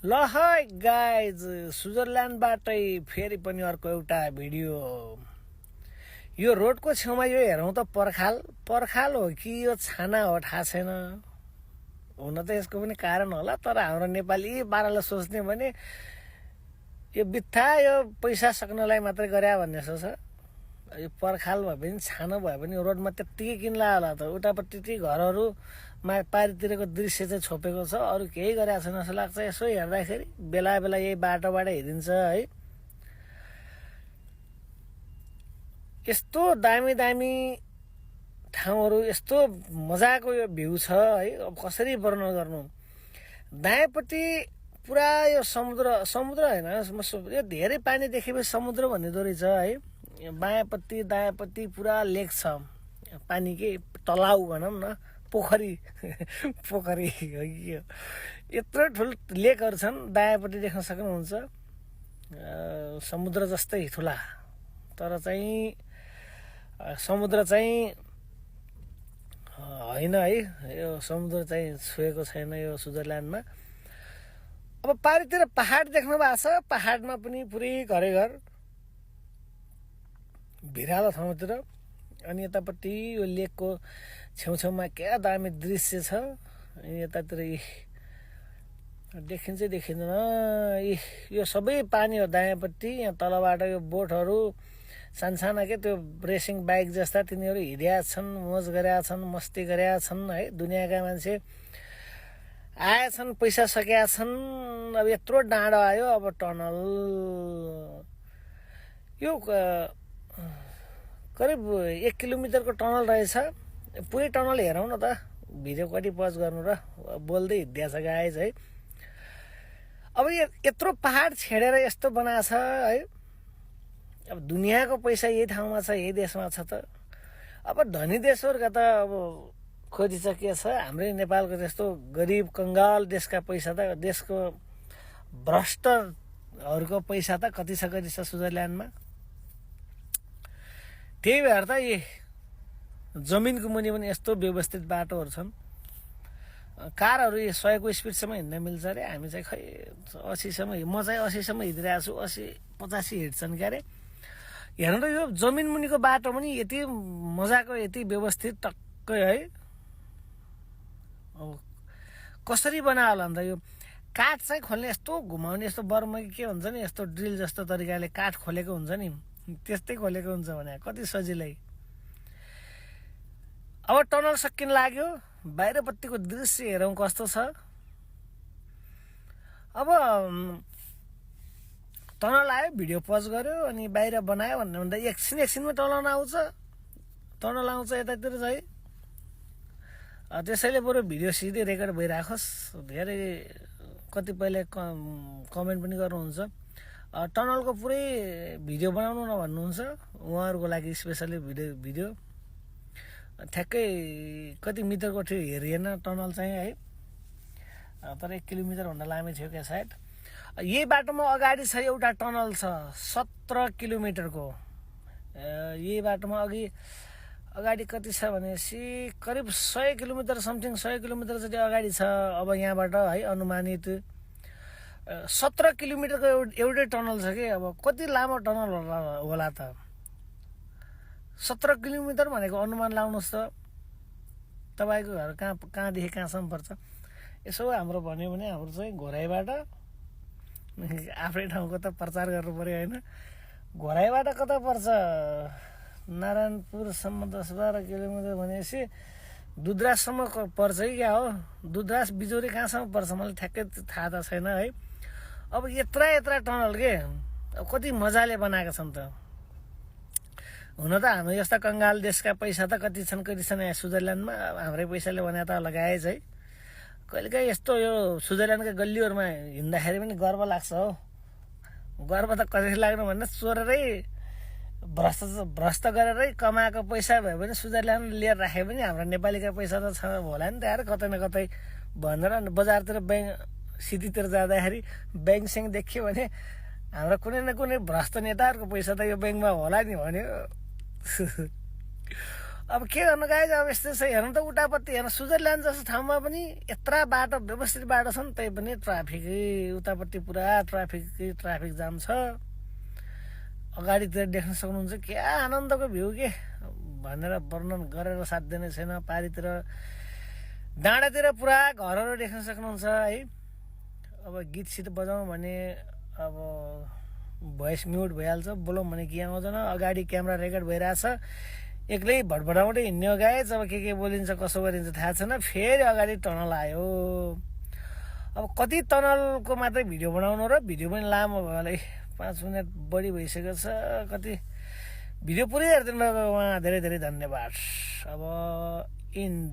ल है गाइज स्विजरल्यान्डबाटै फेरि पनि अर्को एउटा भिडियो। यो रोडको छेउमा यो हेरौँ त पर्खाल हो कि यो छाना हो थाहा छैन। हुन त यसको पनि कारण होला, तर हाम्रो नेपाली पाराले सोच्ने भने यो बित्था यो पैसा सक्नलाई मात्रै गरे भन्ने सोच। यो पर्खाल भए पनि छानो भए पनि रोडमा त्यत्तिकै किन लाग्यो होला त। उतापट्टि घरहरूमा पारितिरको दृश्य चाहिँ छोपेको छ, अरू केही गरेको छैन जस्तो लाग्छ। यसो हेर्दाखेरि बेला बेला यही बाटोबाट हेरिन्छ है। यस्तो दामी दामी ठाउँहरू, यस्तो मजाको यो भ्यू छ है। अब कसरी वर्णन गर्नु। दायाँपट्टि पुरा यो समुद्र होइन, यो धेरै पानी देखेपछि समुद्र भनिँदो रहेछ है। बायाँपट्टि दायाँपट्टि पुरा लेक छ, पानी के तलाउ भनौँ न, पोखरी पोखरी हो कि यो। यत्रो ठुलो लेकहरू छन्, दायाँपट्टि देख्न सक्नुहुन्छ। समुद्र जस्तै ठुला, तर चाहिँ समुद्र चाहिँ होइन है। यो समुद्र चाहिँ छुएको छैन यो स्विजरल्यान्डमा। अब पारितिर पहाड देख्नु भएको छ, पहाडमा पनि पुरै घरैघर भिरालो ठाउँतिर। अनि यतापट्टि यो लेकको छेउछेउमा क्या दामी दृश्य छ। अनि यतातिर देखिँदैन। यो सबै पानी हो दायाँपट्टि। यहाँ तलबाट यो बोटहरू सानसाना के त्यो रेसिङ बाइक जस्ता तिनीहरू हिँडेका छन्, मोज गरेका छन्, मस्ती गरेका छन् है। दुनियाँका मान्छे आएछन्, पैसा सकेका छन्। अब यत्रो डाँडो आयो, अब टनल यो करिब 1 किलोमिटरको टनल रहेछ। पुरै टनल हेरौँ न त, भिडियो कति पज गर्नु र, बोल्दै हिँड्दैछ गाइज है। अब यत्रो पहाड छेडेर यस्तो बनाएको छ है। अब दुनियाँको पैसा यही ठाउँमा छ, यही देशमा छ त। अब धनी देशहरूका त अब खोजी छ के छ। हाम्रै नेपालको जस्तो गरिब कङ्गाल देशका पैसा त, देशको भ्रष्टहरूको पैसा त कति छ स्विजरल्यान्डमा। त्यही भएर त यी जमिनको मुनि पनि यस्तो व्यवस्थित बाटोहरू छन्। कारहरू 100को स्पिडसम्म हिँड्न मिल्छ अरे। हामी चाहिँ खै 80सम्म, म चाहिँ 80सम्म हिँडिरहेको छु, 80-85 हिँड्छन् क्यारे। हेर्नु त यो जमिन मुनिको बाटो पनि यति मजाको, यति व्यवस्थित टक्कै है। अब कसरी बनायो होला अन्त। यो काठ चाहिँ खोल्ने, यस्तो घुमाउने, यस्तो बर्मा के भन्छ नि, यस्तो ड्रिल जस्तो तरिकाले काठ खोलेको हुन्छ नि, त्यस्तै खोलेको हुन्छ भने कति सजिलै। अब टनल सकिन लाग्यो, बाहिरपट्टिको दृश्य हेरौँ कस्तो छ। अब टनल आयो, भिडियो पज गर्यो, अनि बाहिर बनायो भन्दा एकछिनमा टनल आउँछ यतातिर चाहिँ। त्यसैले बरु भिडियो सिधै रेकर्ड भइराखोस्। धेरै कतिपयले कमेन्ट पनि गर्नुहुन्छ, टनलको पुरै भिडियो बनाउनु न भन्नुहुन्छ। उहाँहरूको लागि स्पेसली भिडियो ठ्याक्कै कति मिटरको थियो हेरिएन टनल चाहिँ है। तर 1 किलोमिटरभन्दा लामै थियो क्या सायद। यही बाटोमा अगाडि छ एउटा टनल छ 17 किलोमिटरको। यही बाटोमा अगाडि कति छ भनेपछि करिब 100 किलोमिटर समथिङ, 100 किलोमिटर जति अगाडि छ। अब यहाँबाट है अनुमानित 17 किलोमिटरको एउटै टनल छ कि। अब कति लामो टनल होला त। 17 किलोमिटर भनेको अनुमान लाउनुहोस् त, तपाईँको घर कहाँदेखि कहाँसम्म पर्छ। यसो हाम्रो भन्यो भने हाम्रो चाहिँ घोराइबाट, आफ्नै ठाउँको त प्रचार गर्नु पऱ्यो होइन। घोराइबाट कता पर्छ, नारायणपुरसम्म 10-12 किलोमिटर भनेपछि दुधराजसम्म पर्छ कि क्या हो। दुधराज बिजोरी कहाँसम्म पर्छ मलाई ठ्याक्कै थाहा त छैन है। अब यत्रा टनल के, अब कति मजाले बनाएका छन् त। हुन त हाम्रो यस्ता कङ्गाल देशका पैसा त कति छन् यहाँ स्विजरल्यान्डमा। हाम्रै पैसाले बनाए त लगाएछ है। कहिलेकाहीँ यस्तो यो स्विजरल्यान्डका गल्लीहरूमा हिँड्दाखेरि पनि गर्व लाग्छ हो। गर्व त कसरी लाग्नु भन्दा, चोरेरै भ्रष्ट गरेरै कमाएको पैसा भए पनि स्विजरल्यान्ड लिएर राखे पनि हाम्रो नेपालीका पैसा त छ होला नि त यार, कतै न कतै भनेर। बजारतिर सिटीतिर जाँदाखेरि ब्याङ्क देख्यो भने हाम्रो कुनै न कुनै भ्रष्ट नेताहरूको पैसा त यो ब्याङ्कमा होला नि भन्यो। अब के गर्नु गाइज अब यस्तै छ हेर्नु त उतापट्टि हेर्नु स्विजरल्यान्ड जस्तो ठाउँमा पनि यत्रा बाटो व्यवस्थित बाटो छ नि त्यही पनि ट्राफिकै उतापट्टि पुरा ट्राफिक जाम छ अगाडितिर देख्न सक्नुहुन्छ क्या आनन्दको भ्यू के भनेर वर्णन गरेर साध्य नै छैन पारितिर डाँडातिर पुरा घरहरू देख्न सक्नुहुन्छ है अब गीत सित बजाउँ भने अब भोइस म्युट भइहाल्छ बोलौँ भने के आउँदैन अगाडि क्यामेरा रेकर्ड भइरहेछ एक्लै भटभटाउँदै हिँड्ने हो गाइज अब के बोलिन्छ कसो गरिन्छ थाहा छैन फेरि अगाडि टनल आयो अब कति टनलको मात्रै भिडियो बनाउनु र भिडियो पनि लामो भयो होला 5 मिनट बढी भइसकेको छ कति भिडियो पुरै हेरिदिनु भएको उहाँ धेरै धेरै धन्यवाद अब इन्ड